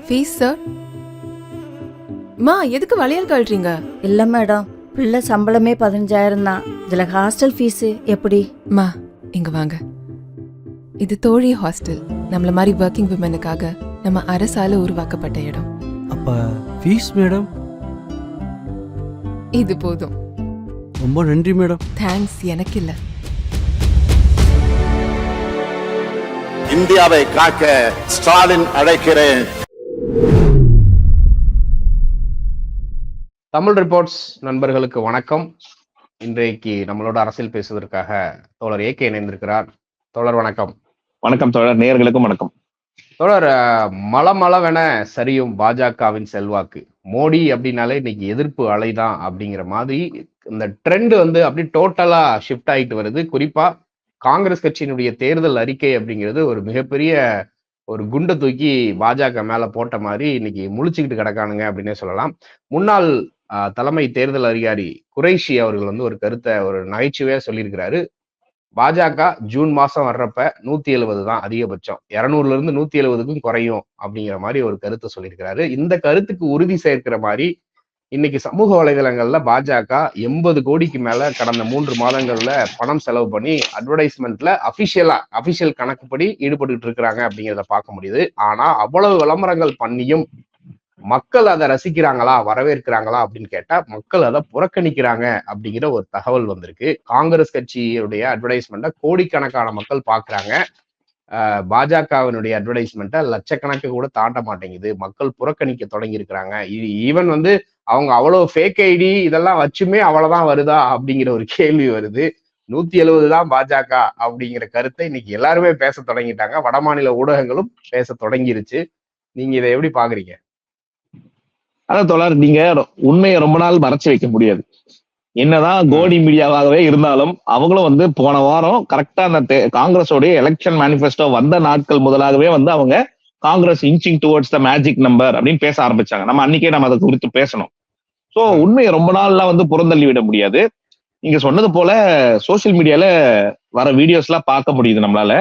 Fees sir. மா எதுக்கு வளையல் கழட்டுறீங்க? இல்லை மேடம், பிள்ளை சம்பளமே 15,000 தான். இதில் ஹாஸ்டல் ஃபீஸு எப்படி? மா இங்க வாங்க. இது தோழி ஹாஸ்டல். நம்மள மாதிரி ஒர்க்கிங் விமனுக்காக நம்ம அரசால உருவாக்கப்பட்ட இடம். அப்ப ஃபீஸ் மேடம்? இது போதும். ரொம்ப நன்றி மேடம். தேங்க்ஸ் எனக்கு இல்ல. இந்தியாவை காக்க ஸ்டாலின் அழைக்கிறேன். தமிழ் ரிப்போர்ட்ஸ் நண்பர்களுக்கு வணக்கம். இன்றைக்கு நம்மளோட அரசியல் பேசுவதற்காக தோழர் ஏகே இணைந்திருக்கிறார். தோழர் வணக்கம். வணக்கம் தோழர், நேயர்களுக்கும் வணக்கம். தோழர், மளமளவென சரியும் பாஜகவின் செல்வாக்கு. மோடி அப்படின்னாலே இன்னைக்கு எதிர்ப்பு அலைதான் அப்படிங்கிற மாதிரி இந்த ட்ரெண்ட் வந்து அப்படி டோட்டலா ஷிஃப்ட் ஆகிட்டு வருது. குறிப்பா காங்கிரஸ் கட்சியினுடைய தேர்தல் அறிக்கை அப்படிங்கிறது ஒரு மிகப்பெரிய ஒரு குண்டை தூக்கி பாஜக மேல போட்ட மாதிரி இன்னைக்கு முழிச்சுக்கிட்டு கிடக்கானுங்க அப்படின்னே சொல்லலாம். முன்னாள் தலைமை தேர்தல் அதிகாரி குரைஷி அவர்கள் வந்து ஒரு கருத்தை ஒரு நகைச்சுவையா சொல்லியிருக்கிறாரு. பாஜக ஜூன் மாசம் வர்றப்ப 170 தான் அதிகபட்சம், 200ல இருந்து 170க்கும் குறையும் அப்படிங்கிற மாதிரி ஒரு கருத்தை சொல்லியிருக்கிறாரு. இந்த கருத்துக்கு உறுதி சேர்க்கிற மாதிரி இன்னைக்கு சமூக வலைதளங்கள்ல பாஜக 80 கோடிக்கு மேல கடந்த 3 மாதங்கள்ல பணம் செலவு பண்ணி அட்வர்டைஸ்மெண்ட்ல அபிஷியல் கணக்குப்படி ஈடுபட்டு இருக்கிறாங்க அப்படிங்கிறத பார்க்க முடியுது. ஆனா அவ்வளவு விளம்பரங்கள் பண்ணியும் மக்கள் அதை ரசிக்கிறாங்களா, வரவேற்கிறாங்களா அப்படின்னு கேட்டா மக்கள் அதை புறக்கணிக்கிறாங்க அப்படிங்கிற ஒரு தகவல் வந்திருக்கு. காங்கிரஸ் கட்சியுடைய அட்வர்டைஸ்மெண்ட்டை கோடிக்கணக்கான மக்கள் பாக்குறாங்க. பாஜகவினுடைய அட்வர்டைஸ்மெண்ட்டை லட்சக்கணக்கு கூட தாண்ட மாட்டேங்குது. மக்கள் புறக்கணிக்க தொடங்கி இருக்கிறாங்க. ஈவன் வந்து அவங்க அவ்வளவு ஃபேக் ஐடி இதெல்லாம் வச்சுமே அவ்வளவுதான் வருதா அப்படிங்கிற ஒரு கேள்வி வருது. 170 தான் பாஜக அப்படிங்கிற கருத்தை இன்னைக்கு எல்லாருமே பேச தொடங்கிட்டாங்க. வடமாநில ஊடகங்களும் பேச தொடங்கிருச்சு. நீங்க இதை எப்படி பாக்குறீங்க? அதான் தோழர், நீங்க உண்மையை ரொம்ப நாள் மறைச்சு வைக்க முடியாது. என்னதான் கோடி மீடியாவாகவே இருந்தாலும் அவங்களும் வந்து போன வாரம் கரெக்டா அந்த காங்கிரஸோடைய எலெக்ஷன் மேனிஃபெஸ்டோ வந்த நாட்கள் முதலாகவே வந்து அவங்க Congress inching towards the magic number அப்படின்னு பேச ஆரம்பிச்சாங்க. நம்ம அன்னைக்கே நம்ம அதை குறித்து பேசணும். சோ உண்மையை ரொம்ப நாள்லாம் வந்து புறந்தள்ளி விட முடியாது. நீங்க சொன்னது போல சோசியல் மீடியால வர வீடியோஸ் எல்லாம் பார்க்க முடியுது நம்மளால.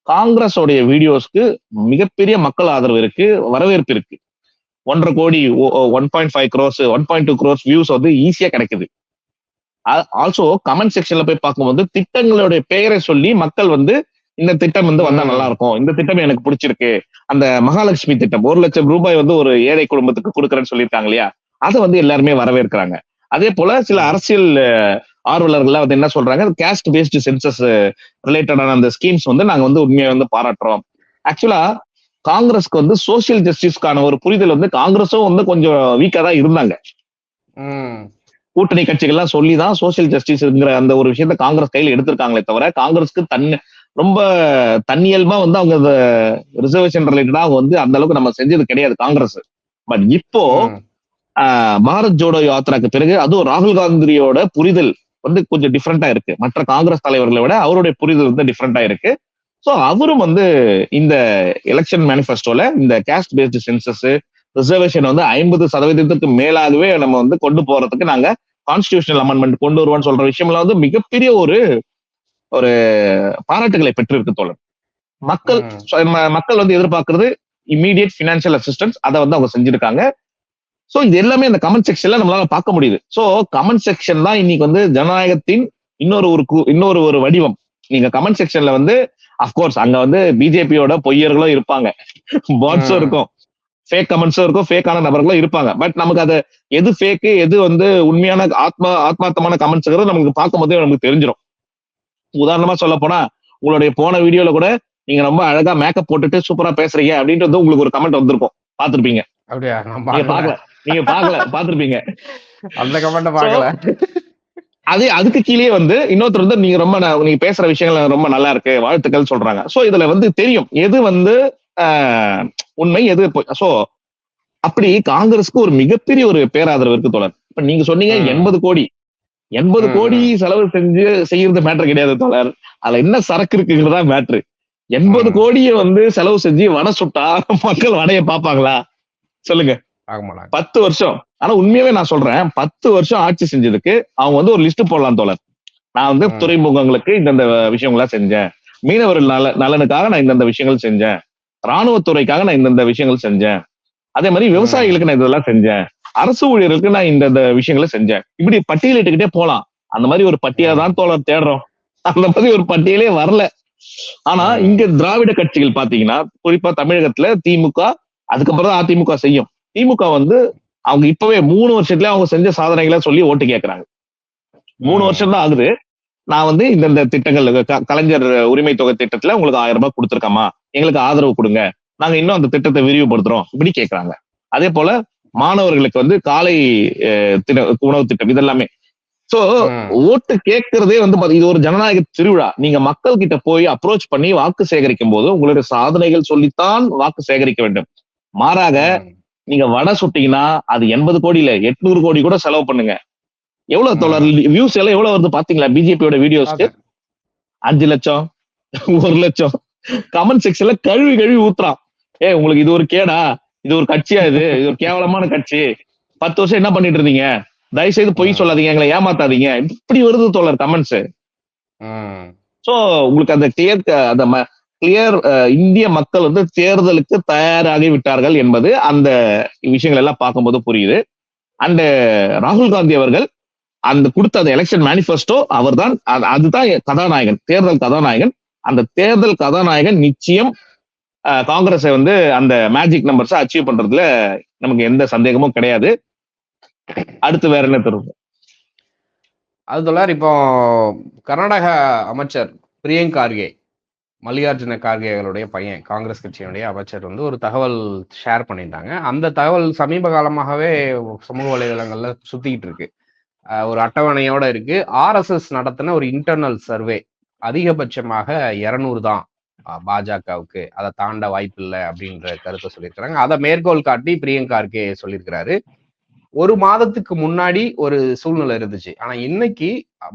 காங்கிரஸோடைய வீடியோஸ்க்கு மிகப்பெரிய மக்கள் ஆதரவு இருக்கு, வரவேற்பு இருக்கு. 1.5 கோடி, 1.5 crores, 1.2 crores வியூஸ் வந்து ஈஸியா கிடைக்குது. ஆல்சோ கமெண்ட் செக்ஷன்ல போய் பார்க்கும்போது திட்டங்களுடைய பெயரை சொல்லி மக்கள் வந்து இந்த திட்டம் வந்து வந்தா நல்லா இருக்கும், இந்த திட்டம் எனக்கு பிடிச்சிருக்கு, அந்த மகாலட்சுமி திட்டம் 1 லட்சம் ரூபாய் வந்து ஒரு ஏழை குடும்பத்துக்கு கொடுக்குறேன்னு சொல்லியிருக்காங்க இல்லையா, அதை வந்து எல்லாருமே வரவேற்கிறாங்க. அதே போல சில அரசியல் ஆர்வலர்கள் வந்து என்ன சொல்றாங்க, கேஸ்ட் பேஸ்டு சென்சஸ் ரிலேட்டடான அந்த ஸ்கீம்ஸ் வந்து நாங்க வந்து உண்மையை வந்து பாராட்டுறோம். ஆக்சுவலா காங்கிரஸ்க்கு வந்து சோசியல் ஜஸ்டிஸ்க்கான ஒரு புரிதல் வந்து காங்கிரஸும் வந்து கொஞ்சம் வீக்கா தான் இருந்தாங்க. கூட்டணி கட்சிகள்லாம் சொல்லிதான் சோசியல் ஜஸ்டிஸ்ங்கிற அந்த ஒரு விஷயத்த காங்கிரஸ் கையில எடுத்திருக்காங்களே தவிர காங்கிரஸ்க்கு ரொம்ப தன்னியல்பா வந்து அவங்க ரிசர்வேஷன் ரிலேட்டடா அவங்க வந்து அந்த அளவுக்கு நம்ம செஞ்சது கிடையாது காங்கிரஸ். பட் இப்போ பாரத் ஜோடோ யாத்திராக்கு பிறகு அதுவும் ராகுல் காந்தியோட புரிதல் வந்து கொஞ்சம் டிஃப்ரெண்டா இருக்கு. மற்ற காங்கிரஸ் தலைவர்களை விட அவருடைய புரிதல் வந்து டிஃப்ரெண்டா இருக்கு. சோ அவரும் வந்து இந்த எலெக்ஷன் மேனிஃபெஸ்டோல இந்த கேஸ்ட் பேஸ்டு சென்சஸ் ரிசர்வேஷன் வந்து 50% மேலாகவே நம்ம வந்து கொண்டு போறதுக்கு நாங்க கான்ஸ்டிடியூஷனல் அமெண்ட்மெண்ட் கொண்டு வருவோம்னு சொல்ற விஷயம்லாம் வந்து மிகப்பெரிய ஒரு ஒரு பாராட்டுகளை பெற்றிருக்கு தோழர். மக்கள் வந்து எதிர்பார்க்கறது இம்மீடியட் பினான்சியல் அசிஸ்டன்ஸ், அதை வந்து அவங்க செஞ்சிருக்காங்க. சோ இது எல்லாமே இந்த கமெண்ட் செக்ஷன்ல நம்மளால பார்க்க முடியுது. சோ கமெண்ட் செக்ஷன் தான் இன்னைக்கு வந்து ஜனநாயகத்தின் இன்னொரு ஒரு வடிவம். நீங்க கமெண்ட் செக்ஷன்ல வந்து அப்கோர்ஸ் அங்க வந்து பிஜேபியோட பொய்யர்களும் இருப்பாங்க, பாட்ஸும் இருக்கும், ஃபேக் கமெண்ட்ஸும் இருக்கும், ஃபேக்கான நபர்களும் இருப்பாங்க. பட் நமக்கு அது எது ஃபேக்கு எது வந்து உண்மையான ஆத்மார்த்தமான கமெண்ட்ஸ்ங்கிறது நமக்கு பார்க்கும் போதே நமக்கு தெரிஞ்சிடும். உதாரணமா சொல்ல போனா உங்களுடைய போன வீடியோல கூட நீங்க ரொம்ப அழகா மேக்கப் போட்டுட்டு சூப்பரா பேசுறீங்க அப்படின்றது உங்களுக்கு ஒரு கமெண்ட் வந்திருக்கும், பாத்துருப்பீங்க. அப்படியா? நீங்க பாத்துருப்பீங்க அந்த கமெண்ட் பார்க்கல. அதுக்கு கீழே வந்து இன்னொருத்தர் வந்து நீங்க பேசுற விஷயங்கள் ரொம்ப நல்லா இருக்கு, வாழ்த்துக்கள் சொல்றாங்க. சோ இதுல வந்து தெரியும் எது வந்து உண்மை எது. சோ அப்படி காங்கிரஸ்க்கு ஒரு மிகப்பெரிய ஒரு பேராதரவு இருக்கு தோழர். இப்ப நீங்க சொன்னீங்க 80 கோடி செலவு செய்யறது மேட்டர் கிடையாது தோழர், அதுல என்ன சரக்கு இருக்குங்கிறதா மேட்ரு. 80 கோடியை வந்து செலவு செஞ்சு வடை சுட்டா மக்கள் வடையை பார்ப்பாங்களா சொல்லுங்க? 10 வருஷம். ஆனா உண்மையாவே நான் சொல்றேன், 10 வருஷம் ஆட்சி செஞ்சதுக்கு அவங்க வந்து ஒரு லிஸ்ட் போடலாம் தோழர். நான் வந்து துறைமுகங்களுக்கு இந்த விஷயங்களா செஞ்சேன், மீனவர்கள் நலனுக்காக நான் இந்த விஷயங்கள் செஞ்சேன், ராணுவத்துறைக்காக நான் இந்த விஷயங்கள் செஞ்சேன், அதே மாதிரி விவசாயிகளுக்கு நான் இதெல்லாம் செஞ்சேன், அரசு ஊழியர்களுக்கு நான் இந்த விஷயங்களை செஞ்சேன், இப்படி பட்டியலிட்டுக்கிட்டே போலாம். அந்த மாதிரி ஒரு பட்டியலை தான் தோழர் தேடுறோம். அந்த மாதிரி ஒரு பட்டியலே வரல. ஆனா இங்க திராவிட கட்சிகள் பாத்தீங்கன்னா, குறிப்பா தமிழகத்துல திமுக, அதுக்கப்புறம் தான் அதிமுக செய்யும். திமுக வந்து அவங்க இப்பவே 3 வருஷத்துல அவங்க செஞ்ச சாதனைகளை சொல்லி ஓட்டு கேட்கறாங்க. 3 வருஷம் தான் ஆகுது. நான் வந்து இந்த திட்டங்கள் கலைஞர் உரிமை தொகை திட்டத்துல உங்களுக்கு 1000 ரூபாய் கொடுத்துருக்கோமா, எங்களுக்கு ஆதரவு கொடுங்க, நாங்க இன்னும் அந்த திட்டத்தை விரிவுபடுத்துறோம், இப்படி கேட்கறாங்க. அதே போல மாணவர்களுக்கு வந்து காலை உணவு திட்டம், இதெல்லாமே. சோ ஓட்டு கேட்கறதே வந்து இது ஒரு ஜனநாயக திருவிழா. நீங்க மக்கள் கிட்ட போய் அப்ரோச் பண்ணி வாக்கு சேகரிக்கும் போது உங்களுடைய சாதனைகள் சொல்லித்தான் வாக்கு சேகரிக்க வேண்டும். மாறாக நீங்க வடை சுட்டீங்கன்னா அது 80 கோடி இல்ல 800 கோடி கூட செலவு பண்ணுங்க. எவ்வளவு தோழர் வியூஸ் எல்லாம் எவ்வளவு வருது பாத்தீங்களா? பிஜேபியோட வீடியோஸ்க்கு 5 லட்சம் 1 லட்சம். கமெண்ட் செக்ஷன்ல கழுவி ஊத்துறான். உங்களுக்கு இது ஒரு கேடா, இது ஒரு கட்சியா, இது ஒரு கேவலமான கட்சி, 10 வருஷம் என்ன பண்ணிட்டு இருந்தீங்க, தயவு செய்து பொய் சொல்லாதீங்க, எங்களை ஏமாத்தாதீங்க, இப்படி வருது தோழர் கமெண்ட்ஸ். சோ உங்களுக்கு அந்த கிளியர் இந்திய மக்கள் வந்து தேர்தலுக்கு தயாராகி விட்டார்கள் என்பது அந்த விஷயங்கள் எல்லாம் பார்க்கும்போது புரியுது. அண்ட் ராகுல் காந்தி அவர்கள் அந்த கொடுத்த அந்த எலெக்ஷன் மேனிஃபெஸ்டோ, அவர் தான் அதுதான் கதாநாயகன், தேர்தல் கதாநாயகன். அந்த தேர்தல் கதாநாயகன் நிச்சயம் காங்கிரஸை வந்து அந்த மேஜிக் நம்பர்ஸை அச்சீவ் பண்றதுல நமக்கு எந்த சந்தேகமும் கிடையாது. அடுத்து வேற என்ன தரும்? அது தொடர் இப்போ கர்நாடக அமைச்சர் பிரியங்க் கார்கே, மல்லிகார்ஜுன கார்கே அவருடைய பையன், காங்கிரஸ் கட்சியினுடைய அமைச்சர் வந்து ஒரு தகவல் ஷேர் பண்ணிட்டாங்க. அந்த தகவல் சமீப காலமாகவே சமூக வலைதளங்கள்ல சுத்திக்கிட்டு இருக்கு. ஒரு அட்டவணையோட இருக்கு. RSS நடத்தின ஒரு இன்டர்னல் சர்வே, அதிகபட்சமாக 200 தான் பாஜகவுக்கு, அதை தாண்ட வாய்ப்பு இல்லை அப்படின்ற கருத்தை சொல்லியிருக்கிறாங்க. அதை மேற்கோள் காட்டி பிரியங்க் கார்கே சொல்லியிருக்கிறாரு. ஒரு மாதத்துக்கு முன்னாடி ஒரு சூழ்நிலை இருந்துச்சு. ஆனா இன்னைக்கு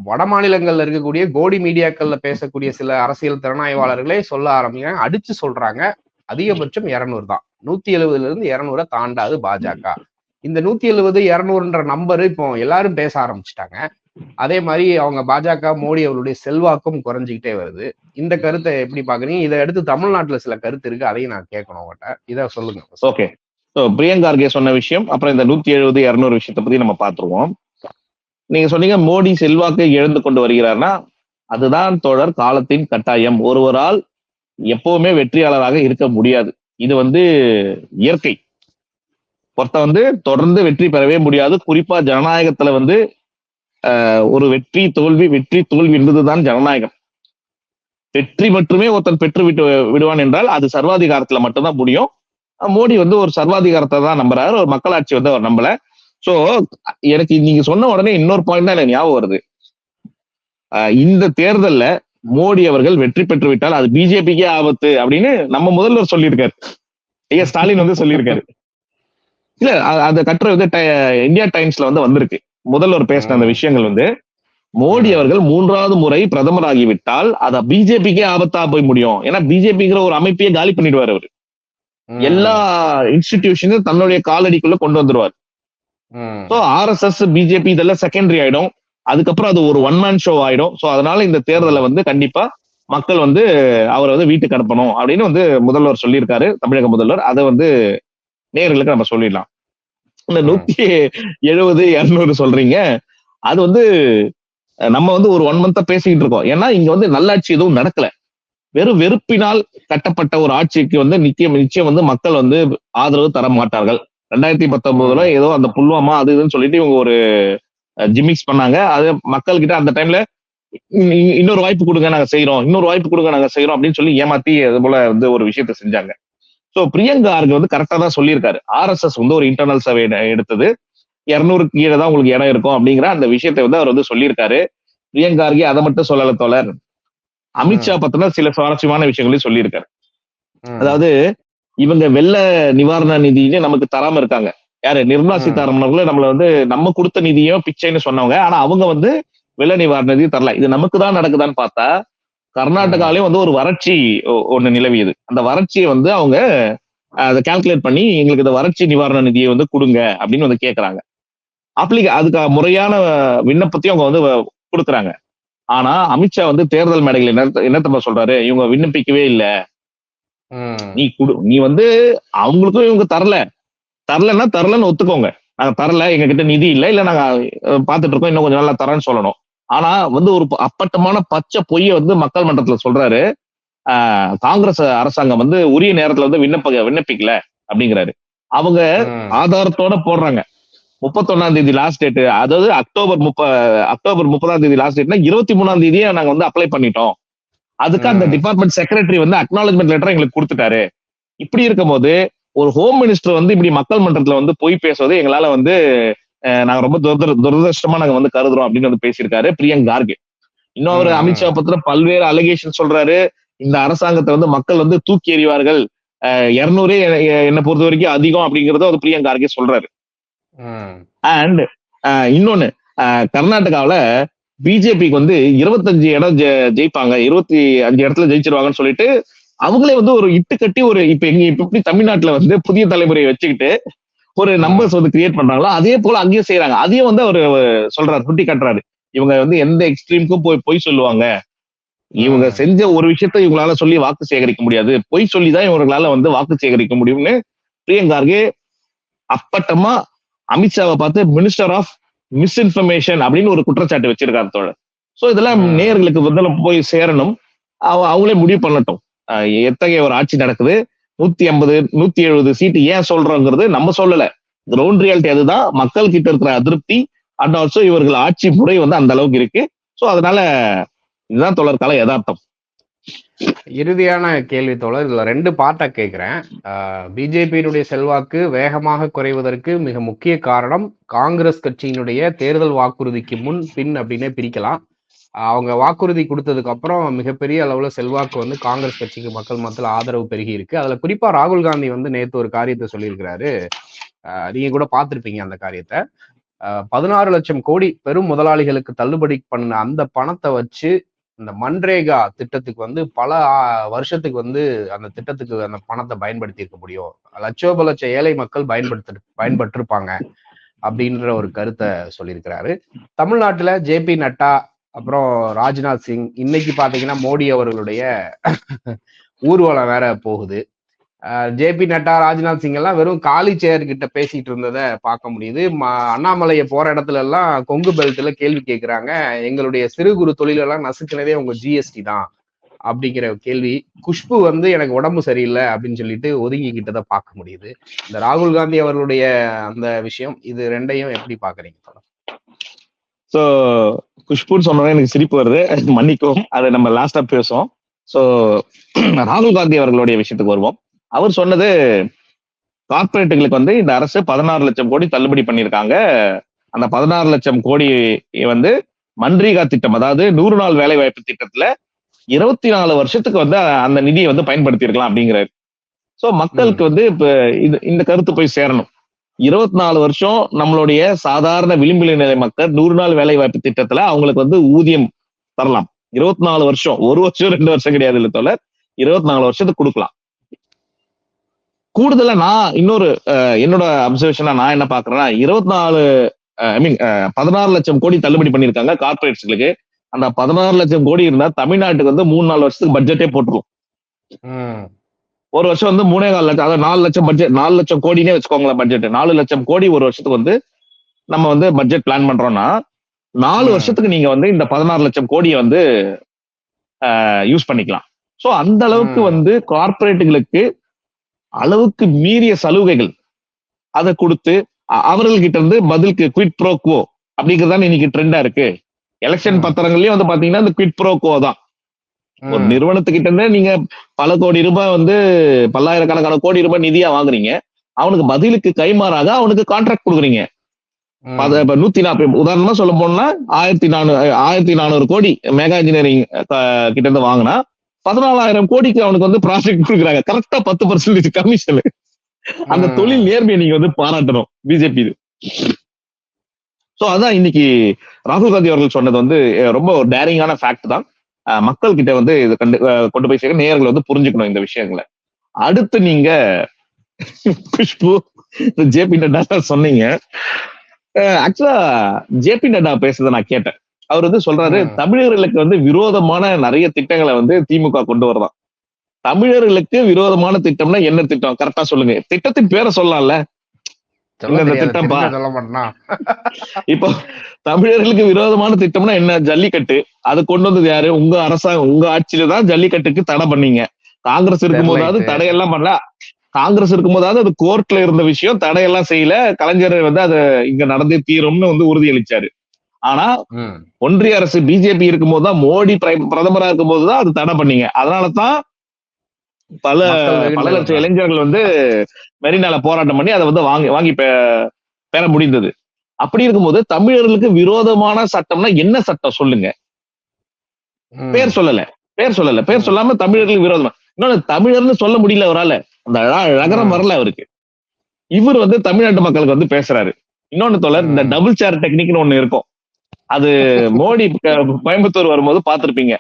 வட மாநிலங்கள்ல இருக்கக்கூடிய கோடி மீடியாக்கள்ல பேசக்கூடிய சில அரசியல் திறனாய்வாளர்களே சொல்ல ஆரம்பிக்கிறாங்க, அடிச்சு சொல்றாங்க, அதிகபட்சம் 200 தான், 170ல இருந்து 200 தாண்டாது பாஜக. இந்த 170 200ன்ற நம்பர் இப்போ எல்லாரும் பேச ஆரம்பிச்சுட்டாங்க. அதே மாதிரி அவங்க பாஜக மோடி அவருடைய செல்வாக்கும் குறைஞ்சிக்கிட்டே வருது. இந்த கருத்தை எப்படி பாக்குறீங்க? இதை அடுத்து தமிழ்நாட்டுல சில கருத்து இருக்கு, அதையும் நான் கேட்கணும் உங்கள்கிட்ட. இதை சொல்லுங்க. ஓகே, பிரியங்க் கார்கே சொன்ன விஷயம், அப்புறம் இந்த 170 200 விஷயத்தை பத்தி நம்ம பார்த்துருவோம். நீங்க சொன்னீங்க மோடி செல்வாக்கை இழந்து கொண்டு வருகிறார்னா, அதுதான் தோழர் காலத்தின் கட்டாயம். ஒருவரால் எப்பவுமே வெற்றியாளராக இருக்க முடியாது. இது வந்து இயற்கை. ஒருத்த வந்து தொடர்ந்து வெற்றி பெறவே முடியாது. குறிப்பா ஜனநாயகத்துல வந்து ஒரு வெற்றி தோல்வி என்பதுதான் ஜனநாயகம். வெற்றி மட்டுமே ஒருத்தன் பெற்று விடுவான் என்றால் அது சர்வாதிகாரத்துல மட்டும்தான் முடியும். மோடி வந்து ஒரு சர்வாதிகாரத்தை தான் நம்புறாரு, ஒரு மக்களாட்சி வந்து அவர் நம்பல. சோ எனக்கு நீங்க சொன்ன உடனே இன்னொரு பாயிண்ட் தான் எனக்கு ஞாபகம் வருது. இந்த தேர்தல்ல மோடி அவர்கள் வெற்றி பெற்று விட்டால் அது பிஜேபிக்கே ஆபத்து அப்படின்னு நம்ம முதல்வர் சொல்லியிருக்காரு. ஐயா ஸ்டாலின் வந்து சொல்லியிருக்காரு. இல்ல, அந்த கட்டுரை வந்து இந்தியா டைம்ஸ்ல வந்து வந்திருக்கு. முதல்வர் பேசின அந்த விஷயங்கள் வந்து, மோடி அவர்கள் 3வது முறை பிரதமர் ஆகிவிட்டால் அத பிஜேபிக்கே ஆபத்தா போய் முடியும். ஏன்னா பிஜேபிங்கிற ஒரு அமைப்பையே காலி பண்ணிடுவார் அவரு. எல்லா இன்ஸ்டிடியூஷனும் தன்னுடைய காலடிக்குள்ள கொண்டு வந்துருவார். சோ RSS பிஜேபி இதெல்லாம் செகண்டரி ஆயிடும். அதுக்கப்புறம் அது ஒரு ஒன் மேன் ஷோ ஆயிடும். சோ அதனால இந்த தேர்தலை வந்து கண்டிப்பா மக்கள் வந்து அவரை வந்து வீட்டுக்கு அனுப்பணும் அப்படின்னு வந்து முதல்வர் சொல்லியிருக்காரு, தமிழக முதல்வர். அதை வந்து நேயர்களுக்கு நம்ம சொல்லிடலாம். இந்த 170 200 சொல்றீங்க, அது வந்து நம்ம வந்து ஒரு 1 மந்த்தா பேசிக்கிட்டு இருக்கோம். ஏன்னா இங்க வந்து நல்லாட்சி எதுவும் நடக்கல. வெறும் வெறுப்பினால் கட்டப்பட்ட ஒரு ஆட்சிக்கு வந்து நிச்சயம் வந்து மக்கள் வந்து ஆதரவு தர மாட்டார்கள். 2019 ஏதோ அந்த புல்வாமா அது இதுன்னு சொல்லிட்டு இவங்க ஒரு ஜிமிக்ஸ் பண்ணாங்க. அது மக்கள் கிட்ட அந்த டைம்ல இன்னொரு வாய்ப்பு கொடுங்க நாங்க செய்யறோம், இன்னொரு வாய்ப்பு கொடுங்க நாங்க செய்யறோம் அப்படின்னு சொல்லி ஏமாத்தி அது போல வந்து ஒரு விஷயத்த செஞ்சாங்க. சோ பிரியங்கா கார்கே வந்து கரெக்டா தான் சொல்லியிருக்காரு. RSS வந்து ஒரு இன்டர்னல் சர்வே எடுத்தது, 200 கீழே தான் உங்களுக்கு இடம் இருக்கும் அப்படிங்கிற அந்த விஷயத்தை வந்து அவர் வந்து சொல்லியிருக்காரு. பிரியங்கா கார்கே அதை மட்டும் சொல்லல தோழர், அமித்ஷா பத்தின சில சுவாரஸ்யமான விஷயங்களையும் சொல்லியிருக்காரு. அதாவது இவங்க வெள்ள நிவாரண நிதினு நமக்கு தராம இருக்காங்க. யாரு? நிர்மலா சீதாராமன் அவர்கள் நம்மள வந்து நம்ம கொடுத்த நிதியும் பிச்சைன்னு சொன்னவங்க. ஆனா அவங்க வந்து வெள்ள நிவாரண நிதி தரல. இது நமக்கு தான் நடக்குதான்னு பார்த்தா கர்நாடகாலயும் வந்து ஒரு வறட்சி ஒண்ணு நிலவியது. அந்த வறட்சியை வந்து அவங்க அதை கால்குலேட் பண்ணி எங்களுக்கு இந்த வறட்சி நிவாரண நிதியை வந்து கொடுங்க அப்படின்னு வந்து கேட்கறாங்க. அதுக்கு முறையான விண்ணப்பத்தையும் அவங்க வந்து கொடுக்குறாங்க. ஆனா அமித்ஷா வந்து தேர்தல் மேடைகள் என்ன சொல்றாரு, இவங்க விண்ணப்பிக்கவே இல்லை, நீ வந்து அவங்களுக்கும் இவங்க தரல, தரலன்னா தரலன்னு ஒத்துக்கோங்க. நாங்க தரல, எங்க கிட்ட நிதி இல்ல, இல்ல நாங்க பாத்துட்டு இருக்கோம், இன்னும் கொஞ்சம் நல்லா தரேன்னு சொல்லணும். ஆனா வந்து ஒரு அப்பட்டமான பச்சை பொய்ய வந்து மக்கள் மன்றத்துல சொல்றாரு. காங்கிரஸ் அரசாங்கம் வந்து உரிய நேரத்துல வந்து விண்ணப்பிக்கல அப்படிங்கிறாரு. அவங்க ஆதாரத்தோட போடுறாங்க. 31ஆம் தேதி லாஸ்ட் டேட், அதாவது அக்டோபர் 30ஆம் தேதி லாஸ்ட் டேட்னா 23ஆம் தேதியே நாங்க வந்து அப்ளை பண்ணிட்டோம். அதுக்கு அந்த டிபார்ட்மெண்ட் செக்ரட்டரி வந்து அக்னாலஜ்மெண்ட் லெட்டர் எங்களுக்கு கொடுத்துட்டாரு. இப்படி இருக்கும் போது ஒரு ஹோம் மினிஸ்டர் வந்து இப்படி மக்கள் மன்றத்துல வந்து போய் பேசுவது எங்களால வந்து நாங்க ரொம்ப துரதிருஷ்டமா நாங்க வந்து கருதுறோம் அப்படின்னு வந்து பேசியிருக்காரு பிரியங்க் கார்கே. இன்னும் அவர் அமித்ஷா பத்திர பல்வேறு அலிகேஷன் சொல்றாரு. இந்த அரசாங்கத்தை வந்து மக்கள் வந்து தூக்கி எறிவார்கள், 200 என்னை பொறுத்த வரைக்கும் அதிகம் அப்படிங்கறத ஒரு பிரியங்க் கார்கே சொல்றாரு. அண்ட் இன்னொன்னு, கர்நாடகாவில பிஜேபிக்கு வந்து 25 இடம் ஜெயிப்பாங்க, 25 இடத்துல ஜெயிச்சிருவாங்கன்னு சொல்லிட்டு அவங்களே வந்து ஒரு இட்டு கட்டி ஒரு இப்ப எப்படி தமிழ்நாட்டுல வந்து புதிய தலைமுறையை வச்சுக்கிட்டு ஒரு நம்பர்ஸ் வந்து கிரியேட் பண்றாங்களோ அதே போல அங்கேயும் செய்யறாங்க. அதையும் வந்து அவர் சொல்றாரு, சுட்டி காட்டுறாரு. இவங்க வந்து எந்த எக்ஸ்ட்ரீமுக்கும் போய் சொல்லுவாங்க, இவங்க செஞ்ச ஒரு விஷயத்த இவங்களால சொல்லி வாக்கு சேகரிக்க முடியாது, பொய் சொல்லிதான் இவங்களால வந்து வாக்கு சேகரிக்க முடியும்னு பிரியங்க் கார்கே அப்பட்டமா அமித்ஷாவை பார்த்து மினிஸ்டர் ஆஃப் மிஸ்இன்ஃபர்மேஷன் அப்படின்னு ஒரு குற்றச்சாட்டு வச்சிருக்காரு தோழர். சோ இதெல்லாம் நேயர்களுக்கு முதல்ல போய் சேரணும், அவங்களே முடிவு பண்ணட்டும் எத்தகைய ஒரு ஆட்சி நடக்குது. 150 170 சீட்டு ஏன் சொல்றோங்கிறது நம்ம சொல்லல, கிரவுண்ட் ரியாலிட்டி அதுதான். மக்கள் கிட்ட இருக்கிற அதிருப்தி அண்ட் ஆல்சோ இவர்கள் ஆட்சி முறை வந்து அந்த அளவுக்கு இருக்கு. சோ அதனால இதுதான் தோழர் கால யதார்த்தம். இறுதியான கேள்வி தோழர், இதுல 2 பார்ட்டா கேட்கிறேன். பிஜேபியினுடைய செல்வாக்கு வேகமாக குறைவதற்கு மிக முக்கிய காரணம் காங்கிரஸ் கட்சியினுடைய தேர்தல் வாக்குறுதிக்கு முன் பின் அப்படின்னே பிரிக்கலாம். அவங்க வாக்குறுதி கொடுத்ததுக்கு அப்புறம் மிகப்பெரிய அளவுல செல்வாக்கு வந்து காங்கிரஸ் கட்சிக்கு மக்கள் மத்தியில் ஆதரவு பெருகி இருக்கு. அதுல குறிப்பா ராகுல் காந்தி வந்து நேத்து ஒரு காரியத்தை சொல்லியிருக்கிறாரு, நீங்க கூட பார்த்திருப்பீங்க அந்த காரியத்தை. 16 லட்சம் கோடி பெரும் முதலாளிகளுக்கு தள்ளுபடி பண்ண அந்த பணத்தை வச்சு இந்த மன்ரேகா திட்டத்துக்கு வந்து பல வருஷத்துக்கு வந்து அந்த திட்டத்துக்கு அந்த பணத்தை பயன்படுத்தி இருக்க முடியும், லட்சோப லட்ச ஏழை மக்கள் பயன்பட்டிருப்பாங்க அப்படின்ற ஒரு கருத்தை சொல்லியிருக்கிறாரு. தமிழ்நாட்டுல ஜேபி நட்டா அப்புறம் ராஜ்நாத் சிங், இன்னைக்கு பாத்தீங்கன்னா மோடி அவர்களுடைய ஊர்வலம் வேற போகுது. ஜேபி நட்டா ராஜ்நாத் சிங் எல்லாம் வெறும் காலி சேர் கிட்ட பேசிட்டு இருந்ததை பார்க்க முடியுது. அண்ணாமலையை போற இடத்துல எல்லாம் கொங்கு பெல்ட்ல கேள்வி கேட்கிறாங்க, எங்களுடைய சிறு குறு தொழிலெல்லாம் நசுக்கினதே உங்க ஜிஎஸ்டி தான் அப்படிங்கிற கேள்வி. குஷ்பு வந்து எனக்கு உடம்பு சரியில்லை அப்படின்னு சொல்லிட்டு ஒதுங்கிக்கிட்டதை பார்க்க முடியுது. இந்த ராகுல் காந்தி அவர்களுடைய அந்த விஷயம், இது 2ஐயும் எப்படி பாக்குறீங்க? சோ குஷ்புன்னு சொன்னோட எனக்கு சிரிப்பு வருது, மன்னிக்கும், அதை நம்ம லாஸ்டா பேசுவோம். சோ ராகுல் காந்தி அவர்களுடைய விஷயத்துக்கு வருவோம். அவர் சொன்னது கார்பரேட்டுகளுக்கு வந்து இந்த அரசு 16 லட்சம் கோடி தள்ளுபடி பண்ணியிருக்காங்க. அந்த 16 லட்சம் கோடி வந்து மன்ரேகா திட்டம், அதாவது 100 நாள் வேலை வாய்ப்பு திட்டத்துல 24 வருஷத்துக்கு வந்து அந்த நிதியை வந்து பயன்படுத்தி இருக்கலாம் அப்படிங்கிறாரு. சோ மக்களுக்கு வந்து இப்ப இந்த கருத்து போய் சேரணும். 24 வருஷம் நம்மளுடைய சாதாரண விளிம்பு நிலை மக்கள் 100 நாள் வேலை வாய்ப்பு திட்டத்துல அவங்களுக்கு வந்து ஊதியம் தரலாம். 24 வருஷம், 1 வருஷம் 2 வருஷம் கிடையாது இல்ல தோழர், 24 வருஷத்துக்கு கொடுக்கலாம். கூடுதலா நான் இன்னொரு என்னோட அப்சர்வேஷனா நான் என்ன பாக்குறேன்னா, 16 லட்சம் கோடி தள்ளுபடி பண்ணிருக்காங்க கார்பரேட்ஸ்களுக்கு. அந்த 16 லட்சம் கோடி இருந்தா தமிழ்நாட்டுக்கு வந்து 3-4 வருஷத்துக்கு பட்ஜெட்டே போட்டுரும். ஒரு வருஷம் வந்து 3.25 லட்சம், அதாவது 4 லட்சம் பட்ஜெட், 4 லட்சம் கோடினே வச்சுக்கோங்களேன் பட்ஜெட். 4 லட்சம் கோடி ஒரு வருஷத்துக்கு வந்து நம்ம வந்து பட்ஜெட் பிளான் பண்றோம்னா 4 வருஷத்துக்கு நீங்க வந்து இந்த 16 லட்சம் கோடியை வந்து யூஸ் பண்ணிக்கலாம். சோ அந்த அளவுக்கு வந்து கார்பரேட்டுகளுக்கு அளவுக்கு மீறிய சலுகைகள் அதை கொடுத்து அவர்கள்கிட்ட இருந்து பதிலுக்கு குவிட் ப்ரோ குவோ அப்படிங்கிறதான் இன்னைக்கு ட்ரெண்டா இருக்கு. எலெக்ஷன் பத்திரங்கள்லயும் வந்து பாத்தீங்கன்னா இந்த குவிட் ப்ரோ குவோ தான். ஒரு நிறுவனத்துக்கிட்ட இருந்தே நீங்க பல கோடி ரூபாய் வந்து பல்லாயிரக்கணக்கான கோடி ரூபாய் நிதியா வாங்குறீங்க, அவனுக்கு பதிலுக்கு கைமாறாக அவனுக்கு கான்ட்ராக்ட் கொடுக்குறீங்க. 140 உதாரணமா சொல்ல போனா 1400 கோடி மெகா இன்ஜினியரிங் கிட்ட இருந்து வாங்கினா 14,000 கோடிக்கு அவனுக்கு வந்து ப்ராஜெக்ட் கொடுக்குறாங்க. கரெக்டா 10% கமிஷன். அந்த தொழில் நேர்மையை நீங்க வந்து பாராட்டணும் பிஜேபி. சோ அதான் இன்னைக்கு ராகுல் காந்தி அவர்கள் சொன்னது வந்து ரொம்ப ஒரு டேரிங்கான ஃபேக்ட் தான். மக்கள் கிட்ட வந்து இது கொண்டு போய் சேர்க்க நேயர்கள் வந்து புரிஞ்சுக்கணும் இந்த விஷயங்களை. அடுத்து நீங்க குஷ்பு ஜேபி நட்டா சொன்னீங்க. ஆக்சுவலா ஜேபி நட்டா பேசுறதை நான் கேட்டேன். அவர் வந்து சொல்றாரு, தமிழர்களுக்கு வந்து விரோதமான நிறைய திட்டங்களை வந்து திமுக கொண்டு வரலாம். தமிழர்களுக்கு விரோதமான திட்டம்னா என்ன திட்டம் கரெக்டா சொல்லுங்க, திட்டத்தின் பேரை சொல்லலாம்ல. சொல்ல இந்த தெரியாது, திட்டம்ப்பா. தெரிஞ்சா சொல்ல மாட்டேனா? இப்போ தமிழர்களுக்கு விரோதமான திட்டம்னா என்ன? ஜல்லிக்கட்டு. அது கொண்டு வந்தது யாரு? உங்க அரசாங்கம், உங்க ஆட்சியில தான் ஜல்லிக்கட்டுக்கு தடை பண்ணீங்க. காங்கிரஸ் இருக்கும் போதாவது ஸ்டெர்லைட். தடையெல்லாம் பண்ணல. காங்கிரஸ் இருக்கும் போதாவது அது கோர்ட்ல இருந்த விஷயம், தடையெல்லாம் செய்யல. கலைஞர் வந்து அது இங்க நடந்தே தீரும்னு வந்து உறுதியளிச்சாரு. ஆனா ம். ஒன்றிய அரசு பிஜேபி இருக்கும்போது தான், மோடி பிரதமரா இருக்கும்போது தான் அது தடை பண்ணீங்க. அதனாலதான் பல மக்கள் பல வெகுண்டு லட்சம் எழுந்தாங்க. இளைஞர்கள் வந்து மெரினால போராட்டம் பண்ணி அதை வந்து வாங்கி பெற முடிந்தது. அப்படி இருக்கும்போது தமிழர்களுக்கு விரோதமான சட்டம்னா என்ன சட்டம் சொல்லுங்க? ம். பேர் சொல்லல. பேர் ம். சொல்லாம தமிழர்களுக்கு விரோதமா. இன்னொன்னு, தமிழர்னு சொல்ல முடியல அவரால. அந்த நகரம் ம். வரல அவருக்கு. இவர் வந்து தமிழ்நாட்டு மக்களுக்கு வந்து பேசுறாரு. இன்னொன்னு தோழர், இந்த ம். டபுள் சேர் டெக்னிக்னு ஒண்ணு இருக்கும். அது மோடி கோயம்புத்தூர் வரும்போது பார்த்திருப்பீங்க.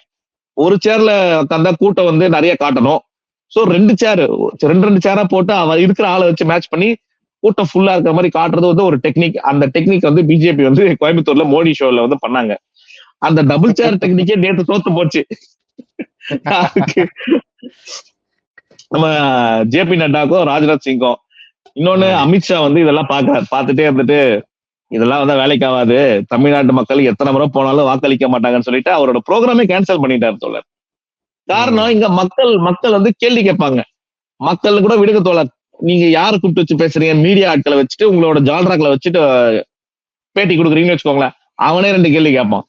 ஒரு சேர்ல உட்கார்ந்தா கூட்டம் வந்து நிறைய காட்டணும். சோ 2 சேரா போட்டு அவர் இருக்கிற ஆளை வச்சு மேட்ச் பண்ணி கூட்டம் ஃபுல்லா இருக்கிற மாதிரி காட்டுறது வந்து ஒரு டெக்னிக். அந்த டெக்னிக் வந்து பிஜேபி வந்து கோயம்புத்தூர்ல மோடி ஷோல வந்து பண்ணாங்க. அந்த டபுள் சேர் டெக்னிக்கே நேத்து தோத்து போச்சு. அதுக்கு நம்ம ஜேபி நட்டாக்கும் ராஜ்நாத் சிங்கும், இன்னொன்னு ம். அமித்ஷா வந்து இதெல்லாம் பாக்குறாரு. பார்த்துட்டே இருந்துட்டு இதெல்லாம் வந்து வேலைக்கு ஆகாது, தமிழ்நாட்டு மக்கள் எத்தனை முறை போனாலும் வாக்களிக்க மாட்டாங்கன்னு சொல்லிட்டு அவரோட ப்ரோக்ராமே கேன்சல் பண்ணிட்டாரு தோழர். காரணம், ம். இங்க மக்கள் வந்து கேள்வி கேட்பாங்க. மக்கள் கூட விடுங்க தோழர், நீங்க யாரை கூப்பிட்டு வச்சு பேசுறீங்க? மீடியா ஆட்களை வச்சுட்டு உங்களோட ஜால்ராக்களை வச்சுட்டு பேட்டி கொடுக்குறீங்கன்னு வச்சுக்கோங்களேன், அவனே 2 கேள்வி கேட்பான்.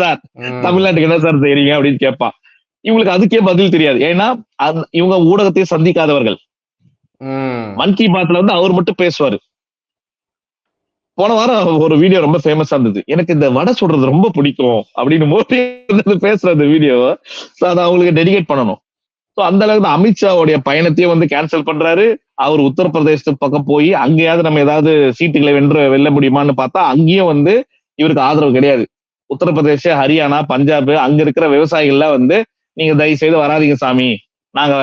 சார், ம். தமிழ்நாட்டுக்கு என்ன சார் செய்றீங்க அப்படின்னு கேட்பான். இவங்களுக்கு அதுக்கே பதில் தெரியாது. ஏன்னா இவங்க ஊடகத்தை சந்திக்காதவர்கள். ம். மன் கி பாத்ல வந்து அவர் மட்டும் பேசுவாரு. போன வாரம் ஒரு வீடியோ ரொம்ப ஃபேமஸா இருந்தது. எனக்கு இந்த வடை சுடுறது ரொம்ப பிடிக்கும் அப்படின்னு மோடி பேசுற அந்த வீடியோ, அதை அவங்களுக்கு டெடிகேட் பண்ணணும். சோ அந்த அளவுக்கு தான் அமித்ஷாவுடைய பயணத்தையும் வந்து கேன்சல் பண்றாரு. அவர் உத்தரப்பிரதேசத்துக்கு பக்கம் போய் அங்கேயாவது நம்ம ஏதாவது சீட்டுகளை வெல்ல முடியுமான்னு பார்த்தா அங்கேயும் வந்து இவருக்கு ஆதரவு கிடையாது. உத்தரப்பிரதேச, ஹரியானா, பஞ்சாப் அங்க இருக்கிற விவசாயிகள்லாம் வந்து, நீங்க தயவு செய்து வராதீங்க சாமி, நாங்க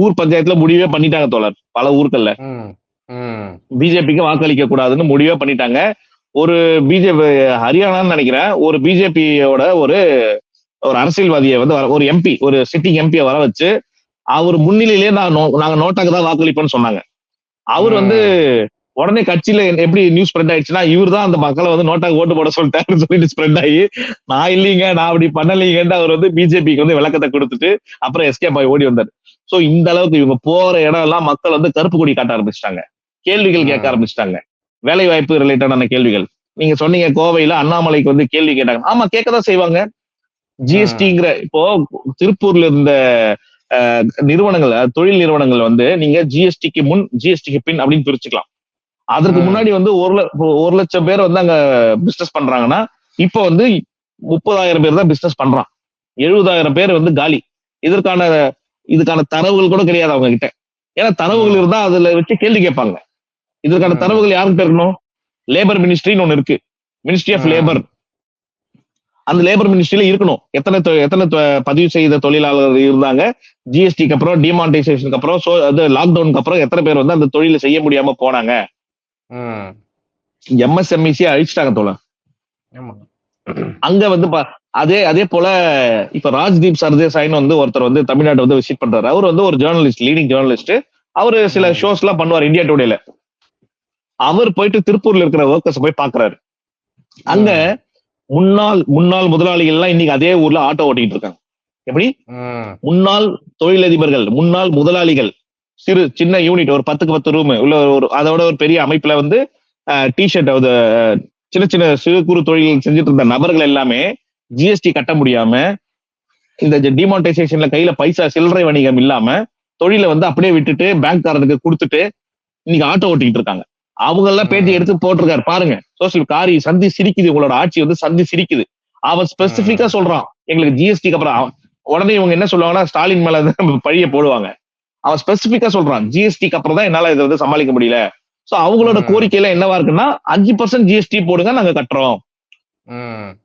ஊர் பஞ்சாயத்துல முடிவே பண்ணிட்டாங்க தோழர். பல ஊர்கள்ல ம். ம். பிஜேபிக்கு வாக்களிக்க கூடாதுன்னு முடிவே பண்ணிட்டாங்க. ஒரு பிஜேபி ஹரியானான்னு நினைக்கிறேன், ஒரு பிஜேபியோட ஒரு அரசியல்வாதியை வந்து ஒரு எம்பி, ஒரு சிட்டிங் எம்பியை வர வச்சு அவர் முன்னிலையிலேயே நாங்க நோட்டாக்கு தான் வாக்களிப்போம்னு சொன்னாங்க. அவர் வந்து உடனே கட்சியில எப்படி நியூஸ் ஸ்ப்ரெட் ஆயிடுச்சுன்னா, இவர் தான் அந்த மக்களை வந்து நோட்டாக்கு ஓட்டு போட சொல்லிட்டாருன்னு சொல்லிட்டு ஸ்ப்ரெட் ஆகி, நான் இல்லீங்க, நான் அப்படி பண்ணலீங்கன்னு அவர் வந்து பிஜேபிக்கு வந்து விளக்கத்தை கொடுத்துட்டு அப்புறம் எஸ்கேப் ஆகி ஓடி வந்தார். சோ இந்த அளவுக்கு இவங்க போற இடம் எல்லாம் மக்கள் வந்து கருப்பு கொடி காட்ட ஆரம்பிச்சிட்டாங்க, கேள்விகள் கேட்க ஆரம்பிச்சிட்டாங்க, வேலை வாய்ப்பு ரிலேட்டடான கேள்விகள். நீங்க சொன்னீங்க கோவையில அண்ணாமலைக்கு வந்து கேள்வி கேட்டாங்க. ஆமா, கேட்கதான் செய்வாங்க. ஜிஎஸ்டிங்கிற இப்போ திருப்பூர்ல இருந்த நிறுவனங்கள், தொழில் நிறுவனங்கள் வந்து நீங்க ஜிஎஸ்டிக்கு முன் ஜிஎஸ்டிக்கு பின் அப்படின்னு பிரிச்சுக்கலாம். அதற்கு முன்னாடி வந்து 1 லட்சம் பேர் வந்து அங்க பிசினஸ் பண்றாங்கன்னா, இப்ப வந்து 30,000 பேர் தான் பிசினஸ் பண்றான். 70,000 பேர் வந்து காலி. இதுக்கான தரவுகள் கூட கிடையாது அவங்க கிட்ட. ஏன்னா தரவுகள் இருந்தா அதுல வச்சு கேள்வி கேட்பாங்க. இதற்கான தரவுகள் யாருக்கிட்ட இருக்கணும்? லேபர் மினிஸ்ட்ரின்னு ஒண்ணு இருக்கு, மினிஸ்ட்ரி ஆஃப் லேபர். அந்த லேபர் மினிஸ்ட்ரியில இருக்கணும். எத்தனை பதிவு செய்த தொழிலாளர்கள் இருந்தாங்க, ஜிஎஸ்டிக்கு அப்புறம், டிமானிட்டைசேஷனுக்கு அப்புறம், அது லாக்டவுனுக்கு அப்புறம் எத்தனை பேர் வந்து அந்த தொழிலை செய்ய முடியாம போனாங்க. எம்எஸ்எம்இசி அழிச்சிட்டாங்க தோழர். அங்க வந்து அதே போல இப்ப ராஜ்தீப் சர்தேசாய்னு வந்து ஒருத்தர் வந்து தமிழ்நாட்டை வந்து விசிட் பண்றாரு. அவர் வந்து ஒரு ஜேர்னலிஸ்ட், லீடிங் ஜேர்னலிஸ்ட். அவரு சில ஷோஸ் எல்லாம் பண்ணுவார் இந்தியா டுடேல. அவர் போயிட்டு திருப்பூர்ல இருக்கிற ஒர்க்கர்ஸ் போய் பாக்குறாரு. அங்க முன்னாள் முதலாளிகள் எல்லாம் இன்னைக்கு அதே ஊர்ல ஆட்டோ ஓட்டிட்டு இருக்காங்க. எப்படி? முன்னாள் தொழிலதிபர்கள், முன்னாள் முதலாளிகள், சின்ன யூனிட், ஒரு 10க்கு 10 ரூம் உள்ள அதோட ஒரு பெரிய அமைப்புல வந்து டிஷர்ட், சின்ன சிறு குறு தொழில் செஞ்சுட்டு இருந்த நபர்கள் எல்லாமே ஜிஎஸ்டி கட்ட முடியாம, இந்த டிமானிட்டைசேஷன்ல கையில பைசா சில்லறை வணிகம் இல்லாம தொழிலை வந்து அப்படியே விட்டுட்டு பேங்க்காரனுக்கு கொடுத்துட்டு இன்னைக்கு ஆட்டோ ஓட்டிட்டு இருக்காங்க. அவங்க எல்லாம் பேட்டி எடுத்து போட்டிருக்காரு பாருங்க. சோசியல் காரி சந்தி சிரிக்குது, உங்களோட ஆட்சி வந்து சந்தி சிரிக்குது. அவன் ஸ்பெசிபிக்கா சொல்றான், எங்களுக்கு ஜிஎஸ்டிக்கு அப்புறம். உடனே இவங்க என்ன சொல்லுவாங்கன்னா, ஸ்டாலின் மேல பழிய போடுவாங்க. அவன் ஸ்பெசிபிக்கா சொல்றான், ஜிஎஸ்டிக்கு அப்புறம் தான் என்னால இதை வந்து சமாளிக்க முடியல. சோ அவங்களோட கோரிக்கையில என்னவா இருக்குன்னா, 5% ஜிஎஸ்டி போடுங்க, நாங்க கட்டுறோம்.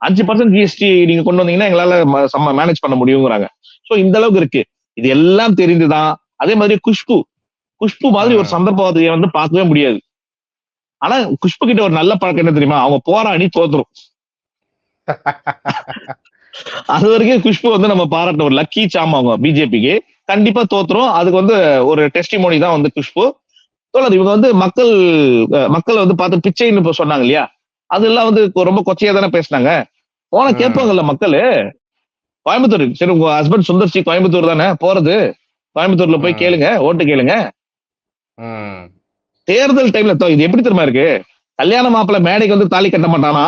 5% ஜிஎஸ்டி நீங்க கொண்டு வந்தீங்கன்னா எங்களால மேனேஜ் பண்ண முடியுங்கிறாங்க. சோ இந்த அளவுக்கு இருக்கு. இது எல்லாம் தெரிந்துதான். அதே மாதிரி குஷ்பு மாதிரி ஒரு சந்தர்ப்பவாதியை வந்து பார்க்கவே முடியாது. ஆனா குஷ்பு கிட்ட ஒரு நல்ல பழக்கம் என்ன தெரியுமா? அவங்க போராடி தோத்துரும். அது வரைக்கும் குஷ்பு வந்து நம்ம பாராட்ட ஒரு லக்கி சாம். அவங்க பிஜேபிக்கு கண்டிப்பா தோத்துரும். அதுக்கு வந்து ஒரு டெஸ்டிமோனி தான் வந்து குஷ்பு. தோழர் இவங்க வந்து மக்கள் வந்து பார்த்து பிச்சைன்னு இப்ப சொன்னாங்க இல்லையா, அதெல்லாம் வந்து ரொம்ப கொச்சையா தானே பேசினாங்க. போன கேட்பாங்கல்ல மக்கள். கோயம்புத்தூர் சரி, உங்க ஹஸ்பண்ட் சுந்தர்சி கோயம்புத்தூர் தானே போறது, கோயம்புத்தூர்ல போய் கேளுங்க, ஓட்டு கேளுங்க. தேர்தல் டைம்ல இது எப்படி தெரியுமா இருக்கு, கல்யாண மாப்பிள்ளை மேடைக்கு வந்து தாலி கட்ட மாட்டானா,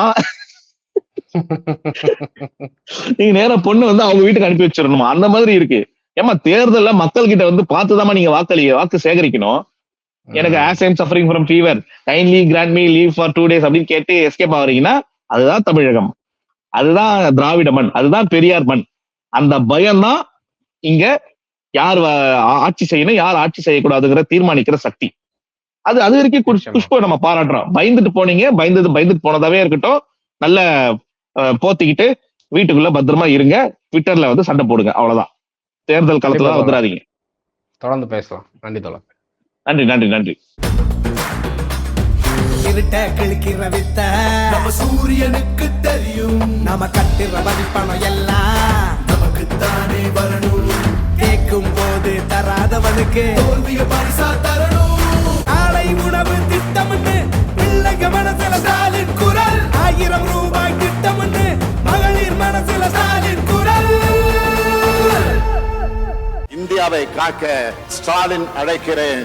நீங்க நேரம் பொண்ணு வந்து அவங்க வீட்டுக்கு அனுப்பி வச்சிடணுமா, அந்த மாதிரி இருக்கு. ஏமா தேர்தல்ல மக்கள் கிட்ட வந்து பார்த்துதாமா நீங்க வாக்கு சேகரிக்கணும். எனக்கு as I'm suffering from fever kindly grant me leave for 2 days அப்படின்னு கேட்டு எஸ்கேப் ஆகுறீங்கன்னா அதுதான் தமிழகம், அதுதான் திராவிட மண், அதுதான் பெரியார் மண். அந்த பயம் தான் இங்க யார் ஆட்சி செய்யணும் யார் ஆட்சி செய்யக்கூடாதுங்கிற தீர்மானிக்கிற சக்தி. அது வரைக்கும் குஷ்பு நம்ம பாராட்டுறோம். பயந்துட்டு போனீங்க, பயந்துட்டு போனதாவே இருக்கட்டும், நல்ல போத்திக்கிட்டு வீட்டுக்குள்ள பத்திரமா இருங்க, ட்விட்டர்ல வந்து சண்டை போடுங்க, அவ்வளவுதான். தேர்தல் காலத்துல வந்துடாதீங்க. தொடர்ந்து பேசலாம். நன்றி தோழர். நன்றி நன்றி நன்றி. இருட்ட கிழக்கிற வித்த நம்ம சூரியனுக்கு தெரியும், நம்ம கட்டுற வரிப்பணம் எல்லாம் நமக்கு தானே வரணும், கேட்கும் போது தராதவனுக்கு தோல்விய பரிசா தரணும். ஆலை உணவு திட்டம்னு பிள்ளைங்க மனசுல ஸ்டாலின் குரல், 1000 ரூபாய் திட்டம்னு மகளிர் மனசுல ஸ்டாலின் குரல். இந்தியாவை காக்க ஸ்டாலின் அழைக்கிறேன்.